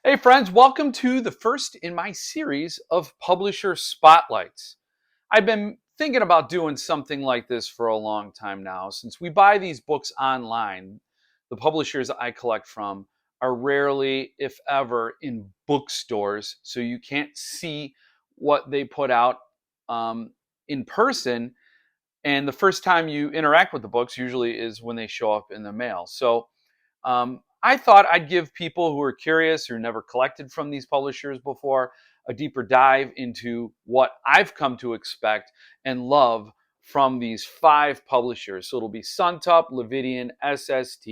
Hey friends, welcome to the first in my series of publisher spotlights. I've been thinking about doing something like this for a long time now. Since we buy these books online, the publishers I collect from are rarely, if ever, in bookstores, so you can't see what they put out in person. And the first time you interact with the books usually is when they show up in the mail. So I thought I'd give people who are curious, who never collected from these publishers before, a deeper dive into what I've come to expect and love from these 5 publishers. So it'll be Suntup, Meridian, SST,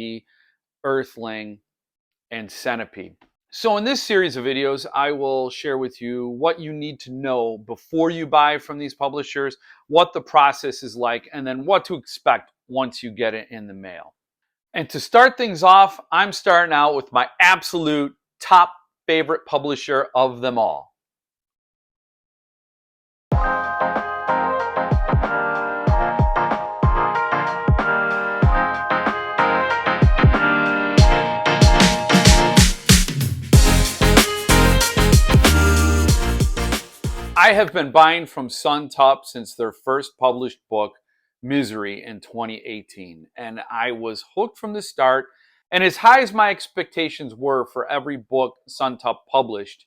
Earthling, and Centipede. So in this series of videos, I will share with you what you need to know before you buy from these publishers, what the process is like, and then what to expect once you get it in the mail. And to start things off, I'm starting out with my absolute top favorite publisher of them all. I have been buying from Suntup since their first published book, Misery, in 2018. And I was hooked from the start. And as high as my expectations were for every book Suntup published,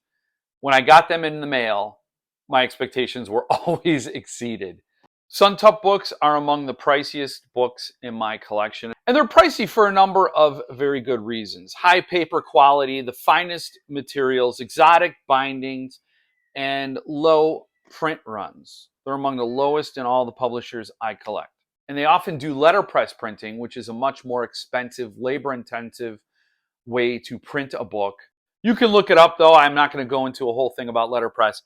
when I got them in the mail, my expectations were always exceeded. Suntup books are among the priciest books in my collection. And they're pricey for a number of very good reasons. High paper quality, the finest materials, exotic bindings, and low print runs. They're among the lowest in all the publishers I collect. And they often do letterpress printing, which is a much more expensive, labor-intensive way to print a book. You can look it up, though. I'm not going to go into a whole thing about letterpress.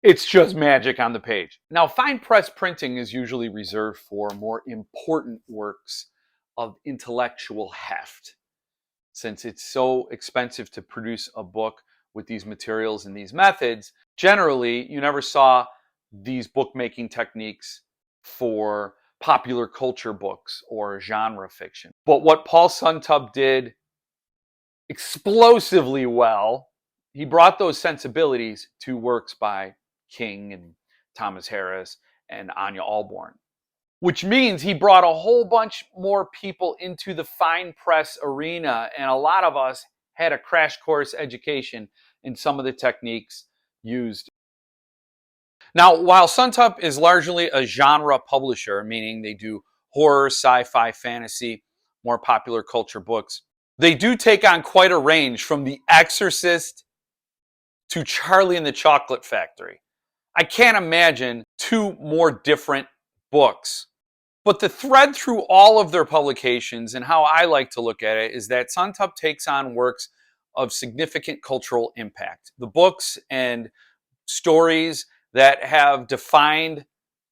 It's just magic on the page. Now, fine press printing is usually reserved for more important works of intellectual heft. Since it's so expensive to produce a book with these materials and these methods, generally, you never saw these bookmaking techniques for popular culture books or genre fiction. But what Paul Suntup did explosively well, he brought those sensibilities to works by King and Thomas Harris and Anya Alborn, which means he brought a whole bunch more people into the fine press arena, and a lot of us had a crash course education in some of the techniques used. Now, while Suntup is largely a genre publisher, meaning they do horror, sci-fi, fantasy, more popular culture books, they do take on quite a range from The Exorcist to Charlie and the Chocolate Factory. I can't imagine 2 more different books. But the thread through all of their publications, and how I like to look at it, is that Suntup takes on works of significant cultural impact. The books and stories that have defined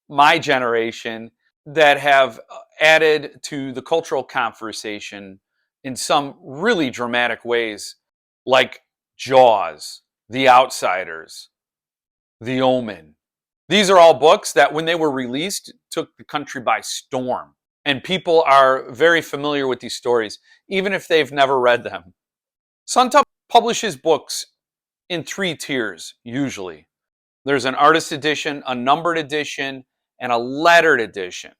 my generation, that have added to the cultural conversation in some really dramatic ways, like Jaws, The Outsiders, The Omen. These are all books that, when they were released, took the country by storm. And people are very familiar with these stories, even if they've never read them. Suntup publishes books in 3 tiers, usually. There's an artist edition, a numbered edition, and a lettered edition.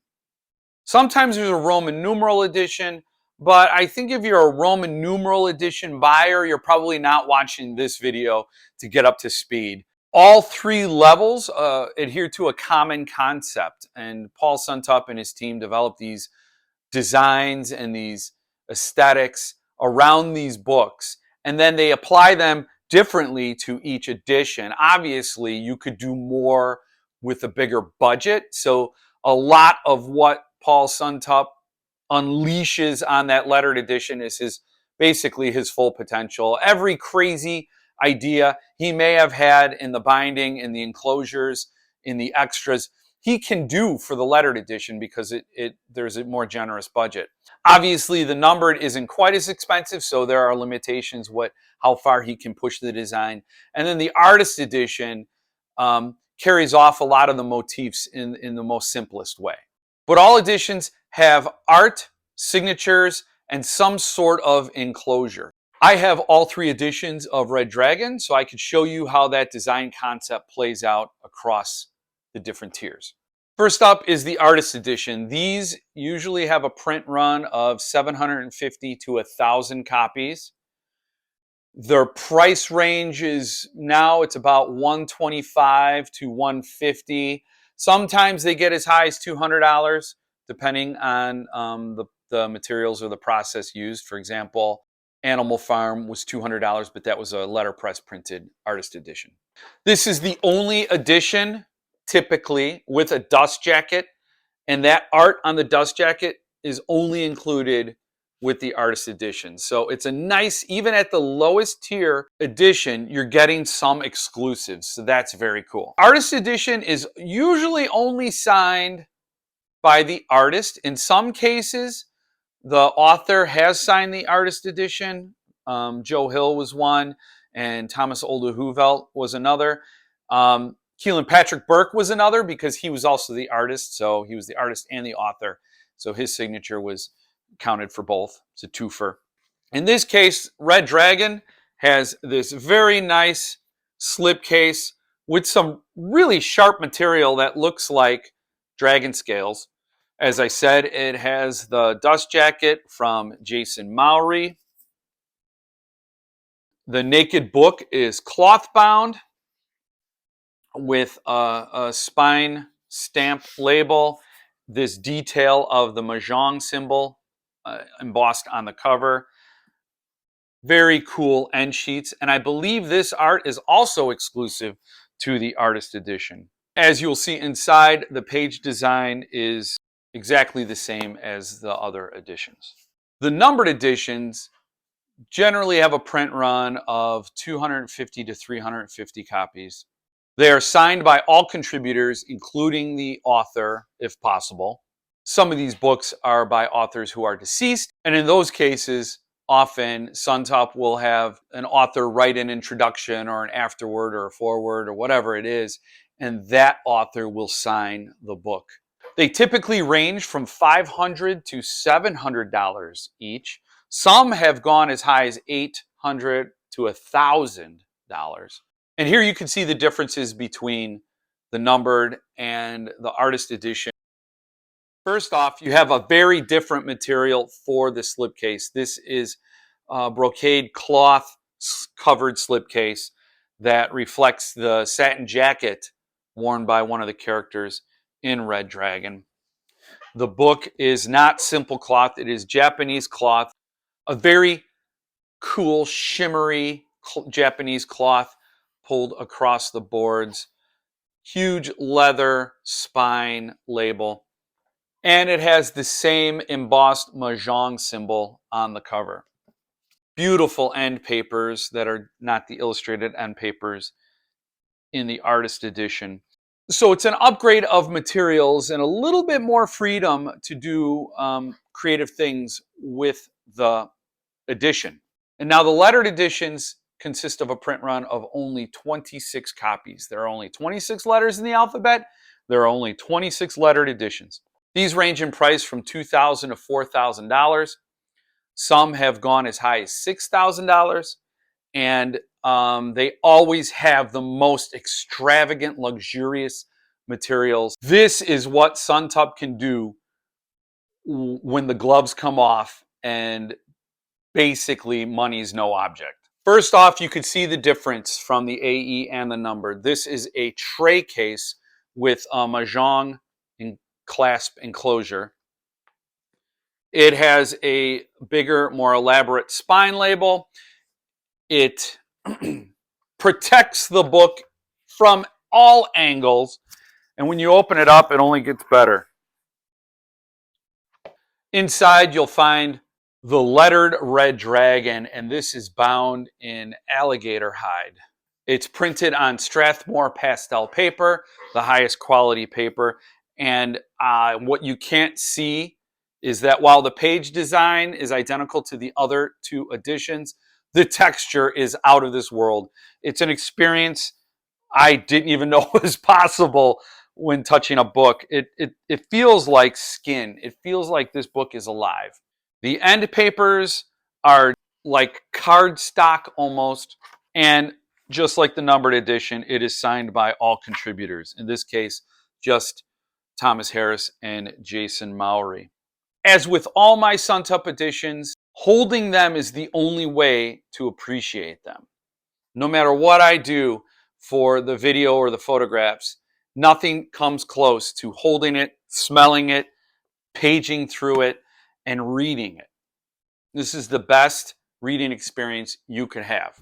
Sometimes there's a Roman numeral edition, but I think if you're a Roman numeral edition buyer, you're probably not watching this video to get up to speed. All 3 levels adhere to a common concept, and Paul Suntup and his team developed these designs and these aesthetics around these books, and then they apply them differently to each edition. Obviously, you could do more with a bigger budget, so a lot of what Paul Suntup unleashes on that lettered edition is basically his full potential. Every crazy idea he may have had in the binding, in the enclosures, in the extras, he can do for the lettered edition because there's a more generous budget. Obviously, the numbered isn't quite as expensive, so there are limitations how far he can push the design. And then the artist edition carries off a lot of the motifs in the most simplest way. But all editions have art, signatures, and some sort of enclosure. I have all 3 editions of Red Dragon, so I could show you how that design concept plays out across the different tiers. First up is the Artist Edition. These usually have a print run of 750 to 1,000 copies. Their price range is now it's about $125 to $150. Sometimes they get as high as $200, depending on the materials or the process used. For example, Animal Farm was $200, but that was a letterpress printed Artist Edition. This is the only edition, typically, with a dust jacket, and that art on the dust jacket is only included with the Artist Edition. So it's a nice, even at the lowest tier edition, you're getting some exclusives. So that's very cool. Artist Edition is usually only signed by the artist. In some cases, the author has signed the Artist Edition. Joe Hill was one, and Thomas Oldehoevelt was another. Keelan Patrick Burke was another because he was also the artist. So he was the artist and the author. So his signature was counted for both. It's a twofer. In this case, Red Dragon has this very nice slipcase with some really sharp material that looks like dragon scales. As I said, it has the dust jacket from Jason Mowry. The naked book is cloth bound with a spine stamp label. This detail of the Mahjong symbol embossed on the cover. Very cool end sheets. And I believe this art is also exclusive to the Artist Edition. As you'll see inside, the page design is exactly the same as the other editions. The numbered editions generally have a print run of 250 to 350 copies. They are signed by all contributors, including the author, if possible. Some of these books are by authors who are deceased, and in those cases, often Suntup will have an author write an introduction or an afterword or a foreword or whatever it is, and that author will sign the book. They typically range from $500 to $700 each. Some have gone as high as $800 to $1,000. And here you can see the differences between the numbered and the Artist Edition. First off, you have a very different material for the slipcase. This is brocade cloth covered slipcase that reflects the satin jacket worn by one of the characters in Red Dragon. The book is not simple cloth. It is Japanese cloth, a very cool, shimmery Japanese cloth pulled across the boards. Huge leather spine label. And it has the same embossed Mahjong symbol on the cover. Beautiful end papers that are not the illustrated end papers in the Artist Edition. So it's an upgrade of materials and a little bit more freedom to do creative things with the edition. And now the lettered editions consist of a print run of only 26 copies. There are only 26 letters in the alphabet. There are only 26 lettered editions. These range in price from $2,000 to $4,000. Some have gone as high as $6,000. And they always have the most extravagant, luxurious materials. This is what Suntup can do when the gloves come off and basically money's no object. First off, you could see the difference from the AE and the numbered. This is a tray case with a Mahjong clasp enclosure. It has a bigger, more elaborate spine label. It protects the book from all angles, and when you open it up, it only gets better. Inside, you'll find the lettered Red Dragon, and this is bound in alligator hide. It's printed on Strathmore pastel paper, the highest quality paper, and what you can't see is that while the page design is identical to the other 2 editions, the texture is out of this world. It's an experience I didn't even know was possible when touching a book. It feels like skin. It feels like this book is alive. The end papers are like cardstock almost. And just like the numbered edition, it is signed by all contributors. In this case, just Thomas Harris and Jason Mowry. As with all my Suntup editions, holding them is the only way to appreciate them. No matter what I do for the video or the photographs, nothing comes close to holding it, smelling it, paging through it, and reading it. This is the best reading experience you could have.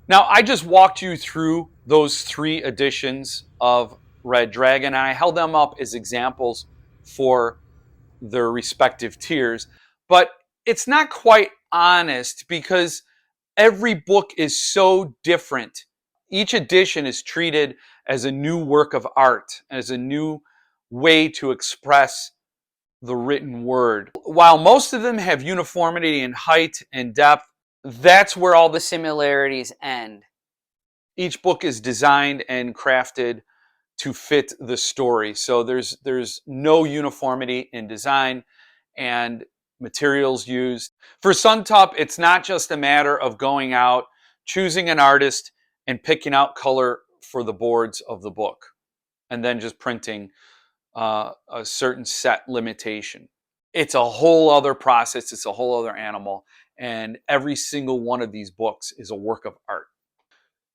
Now, I just walked you through those 3 editions of Red Dragon, and I held them up as examples for their respective tiers, but it's not quite honest because every book is so different. Each edition is treated as a new work of art, as a new way to express the written word. While most of them have uniformity in height and depth, that's where all the similarities end. Each book is designed and crafted to fit the story. So there's no uniformity in design and materials used. For Suntup, it's not just a matter of going out, choosing an artist, and picking out color for the boards of the book, and then just printing a certain set limitation. It's a whole other process. It's a whole other animal. And every single one of these books is a work of art.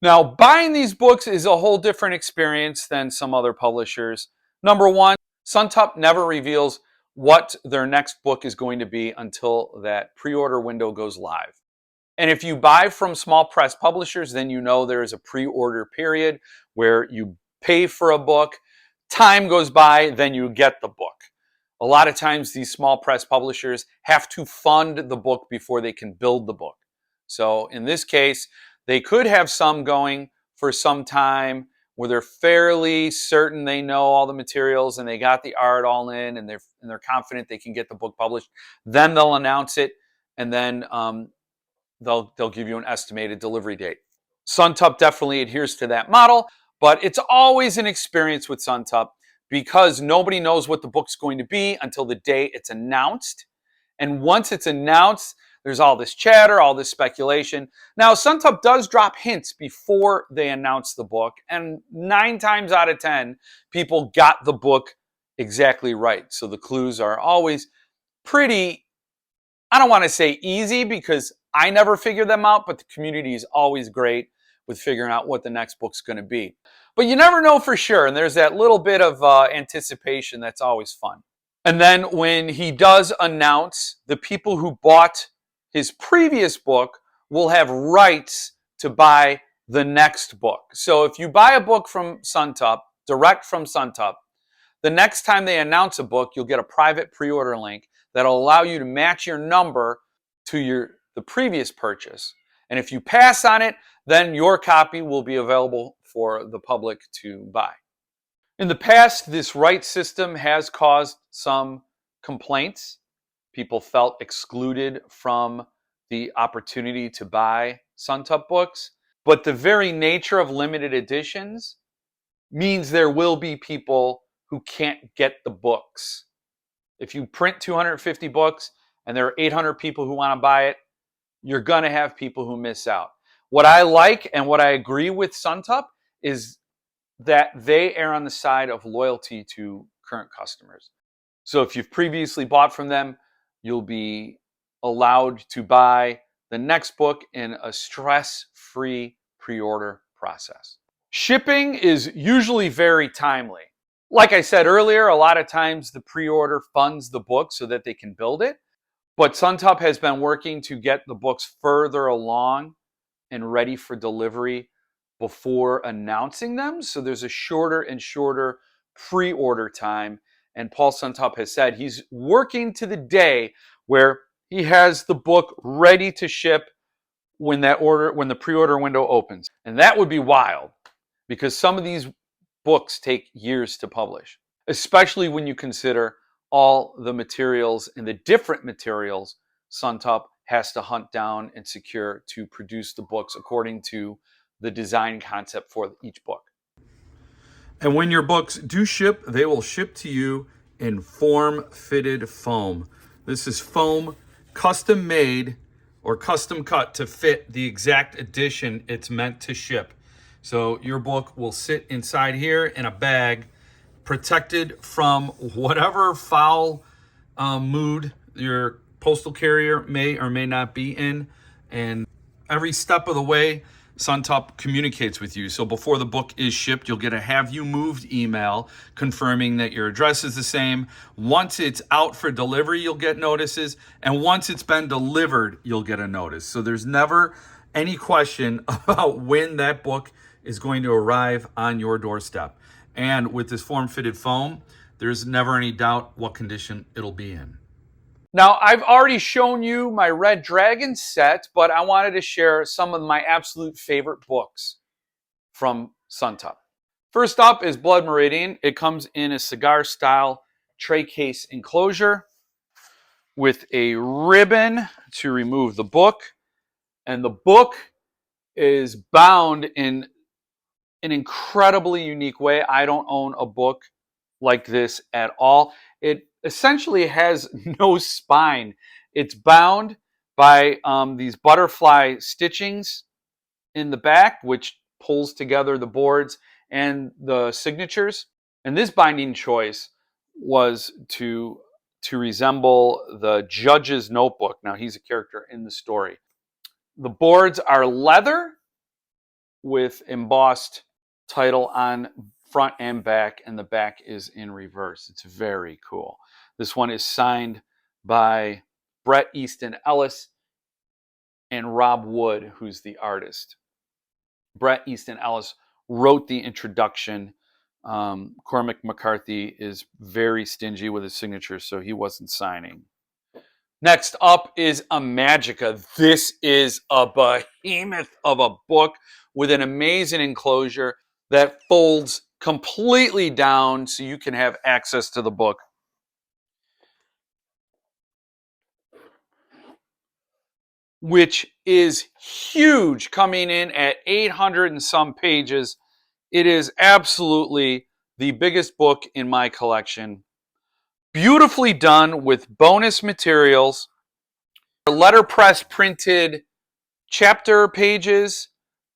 Now, buying these books is a whole different experience than some other publishers. Number one, Suntup never reveals what their next book is going to be until that pre-order window goes live. And if you buy from small press publishers, then you know there is a pre-order period where you pay for a book, time goes by, then you get the book. A lot of times these small press publishers have to fund the book before they can build the book. So in this case, they could have some going for some time where they're fairly certain they know all the materials and they got the art all in and they're confident they can get the book published. Then they'll announce it, and then they'll give you an estimated delivery date. Suntup definitely adheres to that model, but it's always an experience with Suntup because nobody knows what the book's going to be until the day it's announced. And once it's announced, there's all this chatter, all this speculation. Now, Suntup does drop hints before they announce the book, and 9 times out of 10, people got the book exactly right. So the clues are always pretty, I don't want to say easy because I never figure them out, but the community is always great with figuring out what the next book's going to be. But you never know for sure, and there's that little bit of anticipation that's always fun. And then when he does announce, the people who bought his previous book will have rights to buy the next book. So if you buy a book from Suntup, direct from Suntup, the next time they announce a book, you'll get a private pre-order link that'll allow you to match your number to the previous purchase. And if you pass on it, then your copy will be available for the public to buy. In the past, this rights system has caused some complaints. People felt excluded from the opportunity to buy Suntup books. But the very nature of limited editions means there will be people who can't get the books. If you print 250 books and there are 800 people who want to buy it, you're going to have people who miss out. What I like and what I agree with Suntup is that they err on the side of loyalty to current customers. So if you've previously bought from them, you'll be allowed to buy the next book in a stress-free pre-order process. Shipping is usually very timely. Like I said earlier, a lot of times the pre-order funds the book so that they can build it. But Suntup has been working to get the books further along and ready for delivery before announcing them. So there's a shorter and shorter pre-order time. And Paul Suntup has said he's working to the day where he has the book ready to ship when the pre-order window opens. And that would be wild because some of these books take years to publish, especially when you consider all the materials and the different materials Suntup has to hunt down and secure to produce the books according to the design concept for each book. And when your books do ship, they will ship to you in form-fitted foam. This is foam custom made or custom cut to fit the exact edition it's meant to ship. So your book will sit inside here in a bag, protected from whatever foul mood your postal carrier may or may not be in. And every step of the way, Suntup communicates with you. So before the book is shipped, you'll get a have you moved email confirming that your address is the same. Once it's out for delivery, you'll get notices. And once it's been delivered, you'll get a notice. So there's never any question about when that book is going to arrive on your doorstep. And with this form-fitted foam, there's never any doubt what condition it'll be in. Now, I've already shown you my Red Dragon set, but I wanted to share some of my absolute favorite books from Suntup. First up is Blood Meridian. It comes in a cigar-style tray case enclosure with a ribbon to remove the book. And the book is bound in an incredibly unique way. I don't own a book like this at all. It essentially has no spine. It's bound by these butterfly stitchings in the back, which pulls together the boards and the signatures. And this binding choice was to resemble the judge's notebook. Now, he's a character in the story. The boards are leather with embossed title on front and back, and the back is in reverse. It's very cool. This one is signed by Bret Easton Ellis and Rob Wood, who's the artist. Bret Easton Ellis wrote the introduction. Cormac McCarthy is very stingy with his signature, so he wasn't signing. Next up is Imajica. This is a behemoth of a book with an amazing enclosure that folds completely down so you can have access to the book. Which is huge, coming in at 800 and some pages. It is absolutely the biggest book in my collection. Beautifully done with bonus materials, letterpress printed chapter pages,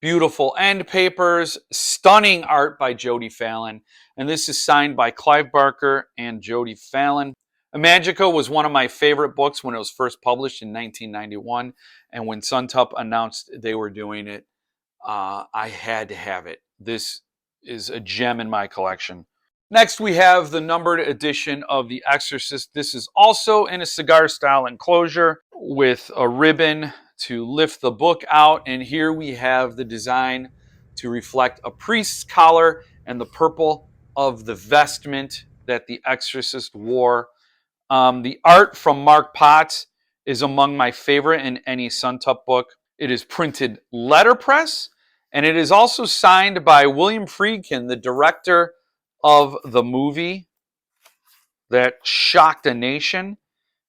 beautiful end papers, stunning art by Jody Fallon. And this is signed by Clive Barker and Jody Fallon. Imajica was one of my favorite books when it was first published in 1991. And when Suntup announced they were doing it, I had to have it. This is a gem in my collection. Next, we have the numbered edition of The Exorcist. This is also in a cigar-style enclosure with a ribbon to lift the book out. And here we have the design to reflect a priest's collar and the purple of the vestment that the Exorcist wore. The art from Mark Potts is among my favorite in any Suntup book. It is printed letterpress, and it is also signed by William Friedkin, the director of the movie that shocked a nation,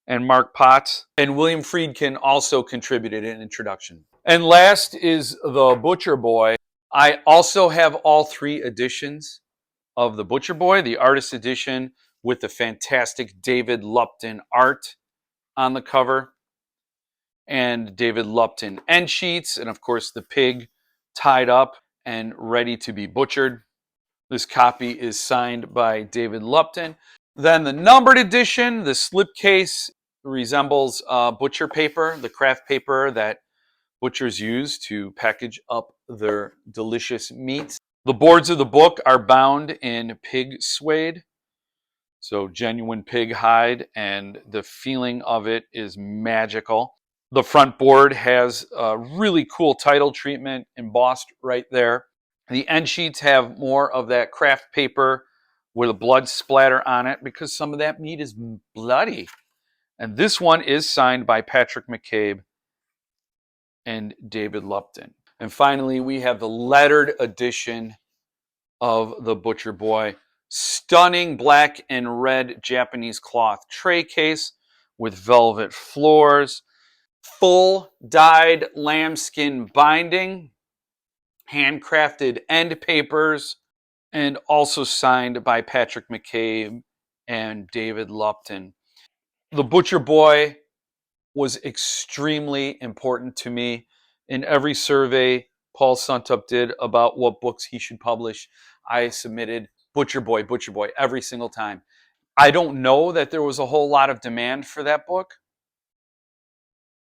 and Mark Potts. And William Friedkin also contributed an introduction. And last is The Butcher Boy. I also have all three editions of The Butcher Boy, the artist edition with the fantastic David Lupton art on the cover, and David Lupton end sheets, and of course the pig tied up and ready to be butchered. This copy is signed by David Lupton. Then the numbered edition, the slipcase resembles butcher paper, the craft paper that butchers use to package up their delicious meats. The boards of the book are bound in pig suede, so genuine pig hide, and the feeling of it is magical. The front board has a really cool title treatment embossed right there. The end sheets have more of that craft paper with a blood splatter on it because some of that meat is bloody. And this one is signed by Patrick McCabe and David Lupton. And finally, we have the lettered edition of The Butcher Boy. Stunning black and red Japanese cloth tray case with velvet floors. Full dyed lambskin binding. Handcrafted end papers. And also signed by Patrick McCabe and David Lupton. The Butcher Boy was extremely important to me. In every survey Paul Suntup did about what books he should publish, I submitted Butcher Boy, Butcher Boy every single time. I don't know that there was a whole lot of demand for that book,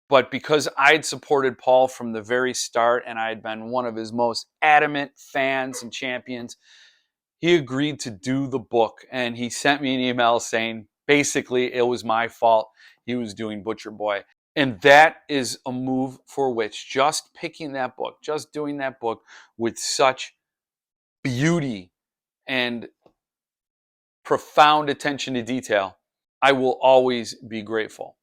but because I'd supported Paul from the very start and I had been one of his most adamant fans and champions, he agreed to do the book. And he sent me an email saying basically it was my fault he was doing Butcher Boy. And that is a move for which just picking that book, just doing that book with such beauty and profound attention to detail, I will always be grateful.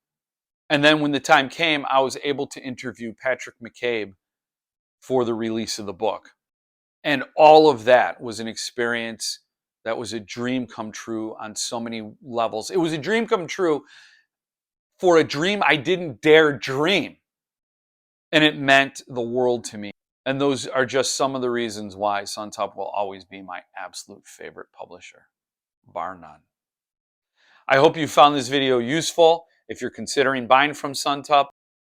And then when the time came, I was able to interview Patrick McCabe for the release of the book. And all of that was an experience that was a dream come true on so many levels. It was a dream come true for a dream I didn't dare dream. And it meant the world to me. And those are just some of the reasons why Suntup will always be my absolute favorite publisher, bar none. I hope you found this video useful. If you're considering buying from Suntup,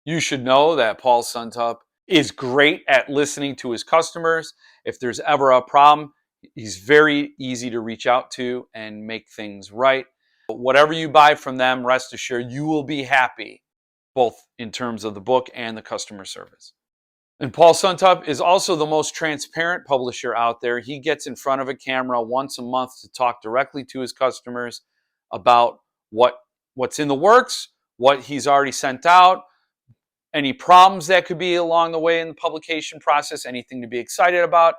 you should know that Paul Suntup is great at listening to his customers. If there's ever a problem, he's very easy to reach out to and make things right. But whatever you buy from them, rest assured you will be happy, both in terms of the book and the customer service. And Paul Suntup is also the most transparent publisher out there. He gets in front of a camera once a month to talk directly to his customers about what's in the works, what he's already sent out, any problems that could be along the way in the publication process, anything to be excited about,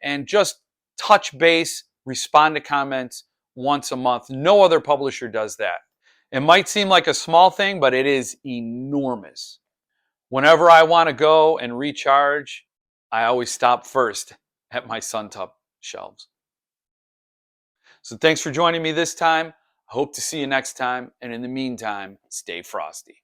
and just touch base, respond to comments once a month. No other publisher does that. It might seem like a small thing, but it is enormous. Whenever I want to go and recharge, I always stop first at my Suntup shelves. So thanks for joining me this time. I hope to see you next time. And in the meantime, stay frosty.